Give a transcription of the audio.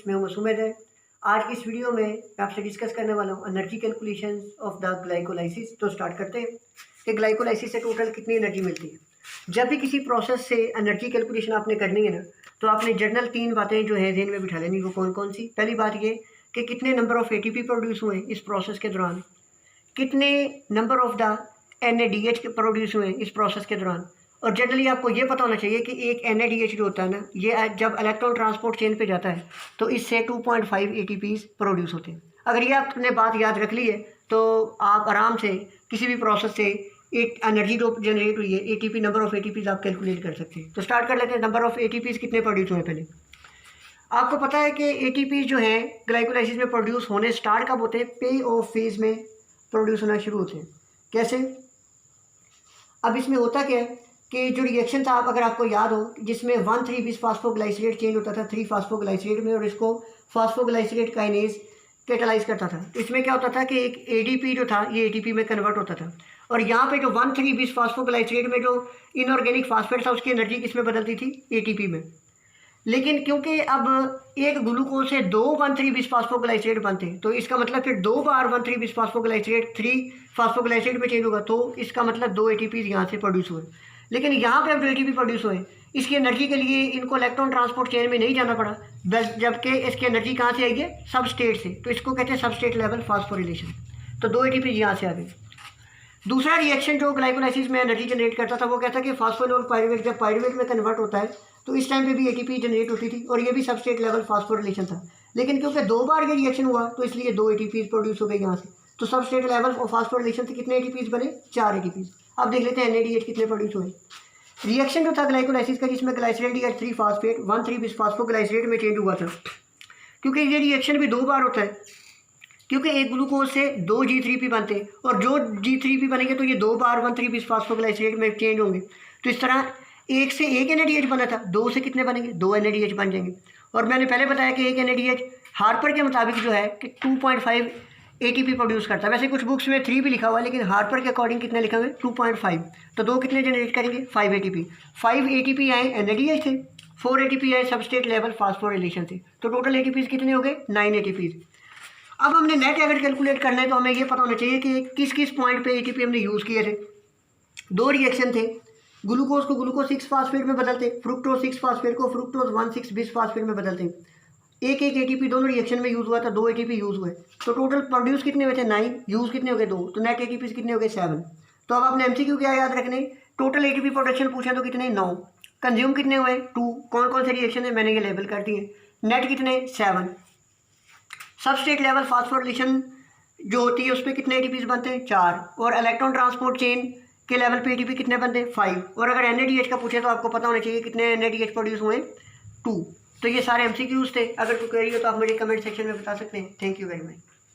Friends, मैं हूं सुमेद है। आज की इस वीडियो में मैं आपसे डिस्कस करने वाला हूं energy calculation of the glycolysis. तो स्टार्ट करते हैं कि ग्लाइकोलाइसिस से टोटल कितनी एनर्जी मिलती है। जब भी किसी प्रोसेस से एनर्जी कैलकुलेशन आपने करनी है ना, तो आपने जनरल 3 बातें जो है ज़हन में बिठा लेनी। वो कौन कौन सी? पहली बात ये कि कितने नंबर ऑफ एटीपी प्रोड्यूस हुए इस प्रोसेस के दौरान, कितने number of the NADH produce हुए इस प्रोसेस के दौरान। और जनरली आपको ये पता होना चाहिए कि एक NADH जो होता है ना, ये जब इलेक्ट्रॉन ट्रांसपोर्ट चेन पे जाता है तो इससे 2.5 ATPs प्रोड्यूस होते हैं। अगर ये आपने बात याद रख ली है तो आप आराम से किसी भी प्रोसेस से एक एनर्जी जो जनरेट हुई है ATP, नंबर ऑफ ATPs आप कैलकुलेट कर सकते हैं। तो स्टार्ट कर लेते हैं। नंबर ऑफ ATPs कितने प्रोड्यूस हुए पहले। आपको पता है कि ATPs जो है ग्लाइकोलाइसिस में प्रोड्यूस होने स्टार्ट कब होते हैं? पे ऑफ फेज में प्रोड्यूस होना शुरू होते हैं। कैसे? अब इसमें होता क्या है कि जो रिएक्शन था, अगर आपको याद हो, जिसमें 1,3 बिस फास्फोग्लाइसरेट चेंज होता था 3 फास्फोग्लाइसरेट में, और इसको फास्फोग्लाइसरेट काइनेज कैटालाइज करता था। तो इसमें क्या होता था कि एक ADP जो था ये ATP में कन्वर्ट होता था। और यहाँ पे जो 1,3 बिस फास्फोग्लाइसरेट में जो इनऑर्गेनिक फास्फेट था उसकी एनर्जी किसमें बदलती थी? ATP में। लेकिन क्योंकि अब एक ग्लूकोज से 2 1,3 बिस फास्फोग्लाइसरेट बनते हैं, तो इसका मतलब फिर 2 बार 1,3 बिस फास्फोग्लाइसरेट 3 फास्फोग्लाइसरेट में चेंज होगा, तो इसका मतलब 2 ATPs यहाँ से प्रोड्यूस हुए। लेकिन यहाँ पे अब जो ATP प्रोड्यूस हुए इसकी एनर्जी के लिए इनको इलेक्ट्रॉन ट्रांसपोर्ट चेन में नहीं जाना पड़ा, बस जबकि इसकी एनर्जी कहाँ से आई है? सबस्टेट से। तो इसको कहते हैं सबस्टेट लेवल फास्फोरिलेशन। तो 2 ATPs यहाँ से आ गए। दूसरा रिएक्शन जो ग्लाइकोलाइसिस में एनर्जी जनरेट करता था वो कहता है कि फास्फोलियल पायरुवेट जब पायरुवेट में कन्वर्ट होता है तो इस टाइम पे भी ATP जनरेट होती थी, और ये भी सबस्टेट लेवल फास्फोरिलेशन था। लेकिन क्योंकि 2 बार ये रिएक्शन हुआ तो इसलिए 2 ATPs प्रोड्यूस हो गए यहाँ से। तो सबस्टेट लेवल और फास्फोरिलेशन से कितने ATPs बने? 4 ATPs। अब देख लेते हैं NADH कितने प्रोड्यूस हुए। रिएक्शन जो था ग्लाइकोलाइसिस का, जिसमें ग्लाइसरेट DH3 फास्फेट 1,3 बिस फास्फोग्लाइसरेट में चेंज हुआ था, क्योंकि ये रिएक्शन भी 2 बार होता है, क्योंकि एक ग्लूकोज से 2 G3P बनते हैं, और जो G3P बनेंगे तो ये 2 बार 1,3 बिस फास्फोग्लाइसरेट में चेंज होंगे। तो इस तरह एक से एक NADH बना था, 2 से कितने बनेंगे? 2 NADH बन जाएंगे। और मैंने पहले बताया कि एक NADH हार्पर के मुताबिक जो है कि 2.5 ATP प्रोड्यूस करता है। वैसे कुछ बुक्स में 3 भी लिखा हुआ है, लेकिन हार्पर के अकॉर्डिंग कितने लिखा हुआ है? 2.5। तो 2 कितने जनरेट करेंगे? 5 ATP। 5 ATP आए NADH से, 4 ATP आए सबस्टेट लेवल फास्फोरिलेशन से। तो टोटल ATPs कितने हो गए? 9 ATPs। अब हमने नेट अगर कैलकुलेट करना है तो हमें ये पता होना चाहिए कि किस किस पॉइंट पे ATP हमने यूज़ किए थे। 2 रिएक्शन थे, ग्लूकोज को ग्लूकोज 6 फास्फेट में बदलते, फ्रुक्टोज 6 फास्फेट को फ्रुक्टोज 1,6 बिस फास्फेट में बदलते। एक ATP दोनों रिएक्शन में यूज़ हुआ था, 2 ATP यूज़ हुए। तो टोटल प्रोड्यूस कितने हुए थे? 9। यूज़ कितने हो गए? 2। तो नेट ATPs कितने हो गए? 7। तो अब आपने MCQ क्या याद रखने? टोटल ATP प्रोडक्शन पूछा तो कितने? 9। कंज्यूम कितने हुए? 2। कौन कौन से रिएक्शन है मैंने ये लेबल कर दिए। नेट कितने? 7। सबस्टेट लेवल फास्फोरिलेशन जो होती है उस पर कितने ATPs बनते हैं? 4। और इलेक्ट्रॉन ट्रांसपोर्ट चेन के लेवल पे ATP कितने बनते हैं? 5। और अगर NADH का पूछे तो आपको पता होना चाहिए कितने NADH प्रोड्यूस हुए? 2। तो ये सारे MCQs थे। अगर कोई क्वेरी हो तो आप मुझे कमेंट सेक्शन में बता सकते हैं। Thank you very much.